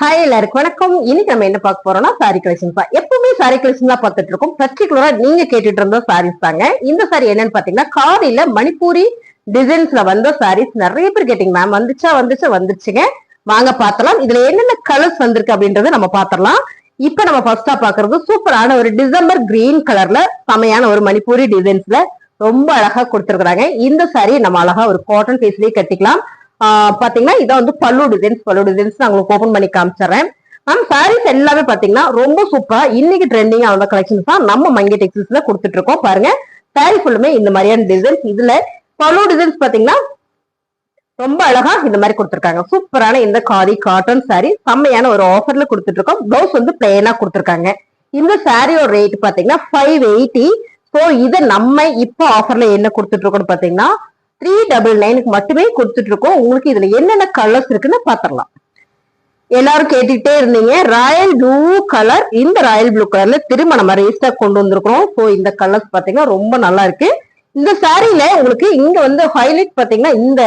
Hi எல்லாருக்கும் வணக்கம். இன்னைக்கு நம்ம என்ன பார்க்க போறோம்னா சாரி கலெக்ஷன் தான். எப்பவுமே சாரி கலெக்ஷன் தான் பார்த்துட்டு இருக்கோம். பர்டிகுலரா நீங்க கேட்டுட்டு இருந்த சாரீஸ் தாங்க. இந்த சாரி என்னன்னு பாத்தீங்கன்னா காதில மணிப்பூரி டிசைன்ஸ்ல வந்த சாரீஸ் நிறைய பேர் கேட்டீங்க மேம். வந்துச்சுங்க. வாங்க பார்த்தலாம். இதுல என்னென்ன கலர்ஸ் வந்திருக்கு அப்படின்றத நம்ம பாத்திரலாம். இப்ப நம்ம ஃபர்ஸ்டா பாக்குறது சூப்பரான ஒரு டிசம்பர் கிரீன் கலர்ல செமையான ஒரு மணிப்பூரி டிசைன்ஸ்ல ரொம்ப அழகா கொடுத்துருக்காங்க. இந்த சாரி நம்ம அழகா ஒரு காட்டன் பீஸ்லயே கட்டிக்கலாம். பாத்தீங்கன்னா இதான் வந்து பல்லு டிசைன்ஸ் நான் உங்களுக்கு ஓபன் பண்ணி காமிச்சிடுறேன். மேம் சாரீஸ் எல்லாமே பாத்தீங்கன்னா ரொம்ப சூப்பரா இன்னைக்கு ட்ரெண்டிங் ஆன கலெக்ஷன்ஸ் தான் நம்ம மங்கை டெக்ஸ்டைல்ஸ்ல கொடுத்துட்டு இருக்கோம். பாருங்க சாரி ஃபுல்லுமே இந்த மாதிரியான டிசைன்ஸ். இதுல பல்லு டிசைன்ஸ் பாத்தீங்கன்னா ரொம்ப அழகா இந்த மாதிரி கொடுத்துருக்காங்க. சூப்பரான இந்த காதி காட்டன் சாரி செம்மையான ஒரு ஆஃபர்ல கொடுத்துட்டு இருக்கோம். பிளவுஸ் வந்து பிளெயினா கொடுத்துருக்காங்க. இந்த சாரியோட ரேட் பாத்தீங்கன்னா 580. ஸோ இதை நம்ம இப்போ ஆஃபர்ல என்ன கொடுத்துட்டு இருக்கோம்னு பாத்தீங்கன்னா 399 மட்டுமே கொடுத்துட்டு இருக்கோம். உங்களுக்கு இதுல என்னென்ன கலர்ஸ் இருக்குன்னு பாத்திரலாம். எல்லாரும் கேட்டுட்டே இருந்தீங்க ராயல் ப்ளூ கலர். இந்த ராயல் ப்ளூ கலர்ல திரும்ப நம்ம ரீஸ்டாக் கொண்டு வந்திருக்கிறோம். ஸோ இந்த கலர்ஸ் பாத்தீங்கன்னா ரொம்ப நல்லா இருக்கு. இந்த சாரியில உங்களுக்கு இங்க வந்து ஹைலைட் பாத்தீங்கன்னா இந்த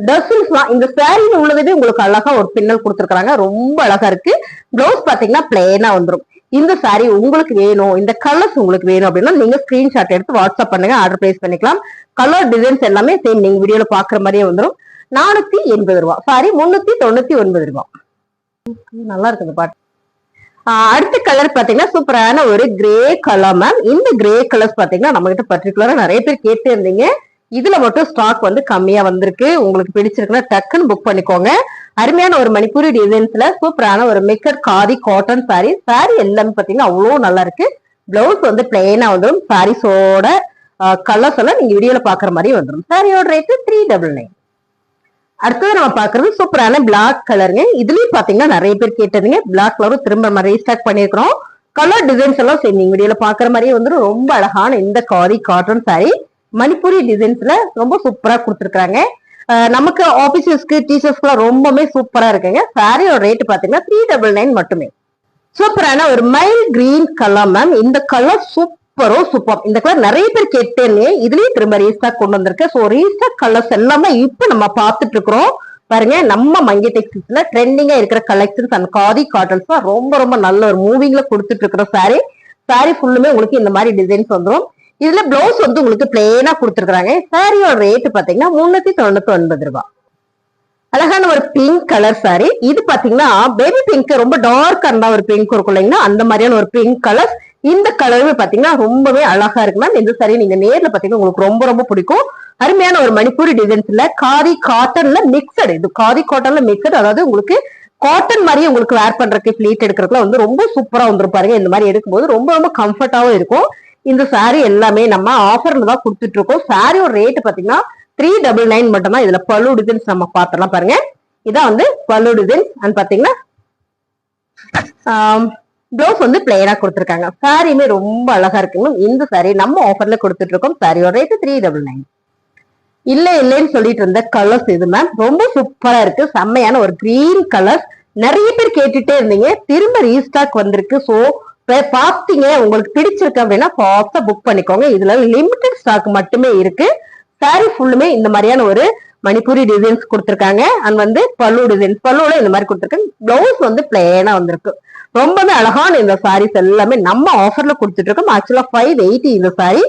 டசில்ஸ் இந்த சாரியில உள்ளதுவே உங்களுக்கு அழகா ஒரு பின்னல் கொடுத்துருக்காங்க. ரொம்ப அழகா இருக்கு. பிளவுஸ் பாத்தீங்கன்னா பிளெயினா வந்துடும். இந்த சாரி உங்களுக்கு வேணும், இந்த கலர்ஸ் உங்களுக்கு வேணும் அப்படின்னா நீங்க ஸ்கிரீன்ஷாட் எடுத்து வாட்ஸ்அப் பண்ணுங்க, ஆர்டர் பிளேஸ் பண்ணிக்கலாம். கலர் டிசைன்ஸ் எல்லாமே சேம் நீங்க வீடியோல பாக்குற மாதிரியே வந்துடும். 480 ரூபாய், சாரி 399 ரூபாய். நல்லா இருக்கு இந்த பாட்டு. அடுத்த கலர் பாத்தீங்கன்னா சூப்பரான ஒரு கிரே கலர் மேம். இந்த கிரே கலர்ஸ் பாத்தீங்கன்னா நம்ம கிட்ட பர்டிகுலரா நிறைய பேர் கேட்டு இருந்தீங்க. இதுல மட்டும் ஸ்டாக் வந்து கம்மியா வந்திருக்கு. உங்களுக்கு பிடிச்சிருக்குன்னா டக்குன்னு புக் பண்ணிக்கோங்க. அருமையான ஒரு மணிப்பூரி டிசைன்ஸ்ல சூப்பரான ஒரு மிக்கட் காதி காட்டன் சாரி. சாரி எல்லாமே பாத்தீங்கன்னா அவ்வளவு நல்லா இருக்கு. பிளவுஸ் வந்து பிளெயினா வந்துடும். சாரீஸோட கலர்ஸ் எல்லாம் நீங்க வீடியோல பாக்குற மாதிரி வந்துடும். சாரியோட ரேட் 399. அடுத்தது நம்ம பாக்குறது சூப்பரான பிளாக் கலருங்க. இதுலயும் பாத்தீங்கன்னா நிறைய பேர் கேட்டதுங்க. பிளாக் கலரும் திரும்ப நம்ம ரீஸ்டாக் பண்ணிருக்கிறோம். கலர் டிசைன்ஸ் எல்லாம் சரி நீங்க வீடியோல பாக்குற மாதிரியே வந்துடும். ரொம்ப அழகான இந்த காதி காட்டன் சாரி மணிப்பூரி டிசைன்ஸ்ல ரொம்ப சூப்பரா கொடுத்துருக்காங்க. நமக்கு ஆபீசர்ஸ்க்கு டீச்சர்ஸ்க்கு ரொம்பவே சூப்பரா இருக்குங்க. சாரியோட ரேட் பாத்தீங்கன்னா 399 மட்டுமே. சூப்பரான ஒரு மைல் கிரீன் கலர் மேம். இந்த கலர் சூப்பர். இந்த கலர் நிறைய பேர் கேட்டேன்னு இதுலயும் திரும்ப ரீஸ்டாக் கொண்டு வந்திருக்கு. ஸோ ரீஸ்டாக் கலர்ஸ் எல்லாமே இப்ப நம்ம பார்த்துட்டு இருக்கிறோம். பாருங்க நம்ம மங்கை டெக்ஸ்டைல்ஸ்ல ட்ரெண்டிங்கா இருக்கிற கலெக்ஷன்ஸ் அண்ட் காதி காட்டன்ஸ் தான் ரொம்ப நல்ல ஒரு மூவிங்ல கொடுத்துட்டு இருக்கிற சாரி ஃபுல்லுமே உங்களுக்கு இந்த மாதிரி டிசைன்ஸ் வந்துடும். இதுல பிளவுஸ் வந்து உங்களுக்கு பிளெயினா கொடுத்துருக்காங்க. சாரியோட ரேட் பாத்தீங்கன்னா 399 ரூபாய். அழகான ஒரு பிங்க் கலர் சாரி. இது பாத்தீங்கன்னா பேபி பிங்க், ரொம்ப டார்க் இருந்தா ஒரு பிங்க் இருக்கும் இல்லைங்கன்னா அந்த மாதிரியான ஒரு பிங்க் கலர். இந்த கலருமே பாத்தீங்கன்னா ரொம்பவே அழகா இருக்கு மேம். இந்த சாரி நீங்க நேர்ல பாத்தீங்கன்னா உங்களுக்கு ரொம்ப பிடிக்கும். அருமையான ஒரு மணிப்பூரி டிசைன்ஸ்ல காதி காட்டன்ல மிக்சடு. இது காதி காட்டன்ல மிக்சடு, அதாவது உங்களுக்கு காட்டன் மாதிரியே உங்களுக்கு வேர் பண்றதுக்கு பிளீட் எடுக்கிறதுக்குலாம் வந்து ரொம்ப சூப்பரா வந்துரும். பாருங்க இந்த மாதிரி எடுக்கும்போது ரொம்ப கம்ஃபர்டாவும் இருக்கும். இந்த சாரி எல்லாமே நம்ம ஆஃபர்ல தான் கொடுத்துட்டு இருக்கோம். சாரியோட ரேட் பாத்தீங்கன்னா 399 மட்டும் தான். இதுல பல்லு டிசைன்ஸ் நம்ம பாத்திரலாம். பாருங்க இதான் வந்து பல்லு டிசைன்ஸ் அண்ட் பாத்தீங்கன்னா பிளவுஸ் வந்து பிளெயினா கொடுத்துருக்காங்க. சாரியுமே ரொம்ப அழகா இருக்குங்க. இந்த சாரி நம்ம ஆஃபர்ல கொடுத்துட்டு இருக்கோம். சாரியோட ரேட் 399. இல்லைன்னு சொல்லிட்டு இருந்த கலர்ஸ் இது மேம். ரொம்ப சூப்பரா இருக்கு. செம்மையான ஒரு கிரீன் கலர். நிறைய பேர் கேட்டுட்டே இருந்தீங்க, திரும்ப ரீஸ்டாக் வந்திருக்கு. சோ பாத்தீங்க உங்களுக்கு பிடிச்சிருக்கு அப்படின்னா ஃபாஸ்டா புக் பண்ணிக்கோங்க. இதுல லிமிடெட் ஸ்டாக் மட்டுமே இருக்கு. சாரி ஃபுல்லுமே இந்த மாதிரியான ஒரு மணிப்பூரி டிசைன்ஸ் கொடுத்துருக்காங்க. அண்ட் வந்து பல்லு டிசைன்ஸ், பல்லுல இந்த மாதிரி கொடுத்துருக்காங்க. பிளவுஸ் வந்து பிளெயினா வந்திருக்கு. ரொம்பவே அழகான இந்த சாரீஸ் எல்லாமே நம்ம ஆஃபர்ல கொடுத்துட்டு இருக்கோம். ஆக்சுவலா 580 இந்த சாரி.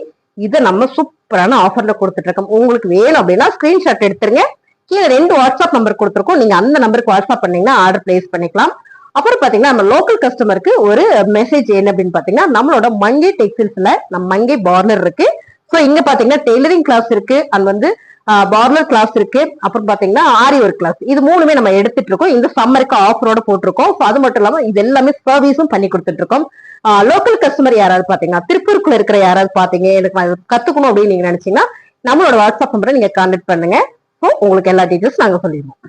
இதை நம்ம சூப்பரான ஆஃபர்ல கொடுத்துட்டு இருக்கோம். உங்களுக்கு வேணும் அப்படின்னா ஸ்கிரீன்ஷாட் எடுத்துருங்க. கீழே 2 வாட்ஸ்அப் நம்பர் கொடுத்துருக்கோம். நீங்க அந்த நம்பருக்கு வாட்ஸ்அப் பண்ணீங்கன்னா ஆர்டர் பிளேஸ் பண்ணிக்கலாம். அப்புறம் பாத்தீங்கன்னா நம்ம லோக்கல் கஸ்டமருக்கு ஒரு மெசேஜ் என்ன அப்படின்னு பாத்தீங்கன்னா நம்மளோட மங்கை டெக்ஸ்டைல்ஸ்ல நம்ம மங்கை பார்லர் இருக்கு. சோ இங்க பாத்தீங்கன்னா டெய்லரிங் கிளாஸ் இருக்கு அண்ட் வந்து பார்லர் கிளாஸ் இருக்கு. அப்புறம் பாத்தீங்கன்னா ஆரி ஒர்க் கிளாஸ். இது மூணுமே நம்ம எடுத்துட்டு இருக்கோம். இந்த சம்மருக்கு ஆஃபரோட போட்டிருக்கோம். அது மட்டும் இல்லாம இது எல்லாமே சர்வீஸும் பண்ணி கொடுத்துட்டு இருக்கோம். லோக்கல் கஸ்டமர் யாராவது பாத்தீங்கன்னா திருப்பூருக்குள்ள இருக்கிற யாராவது பாத்தீங்க எனக்கு கத்துக்கணும் அப்படின்னு நீங்க நினைச்சீங்கன்னா நம்மளோட வாட்ஸ்அப் நம்பரை நீங்க கான்டாக்ட் பண்ணுங்க. உங்களுக்கு எல்லா டீட்டெயில்ஸ் நாங்க சொல்லிடுவோம்.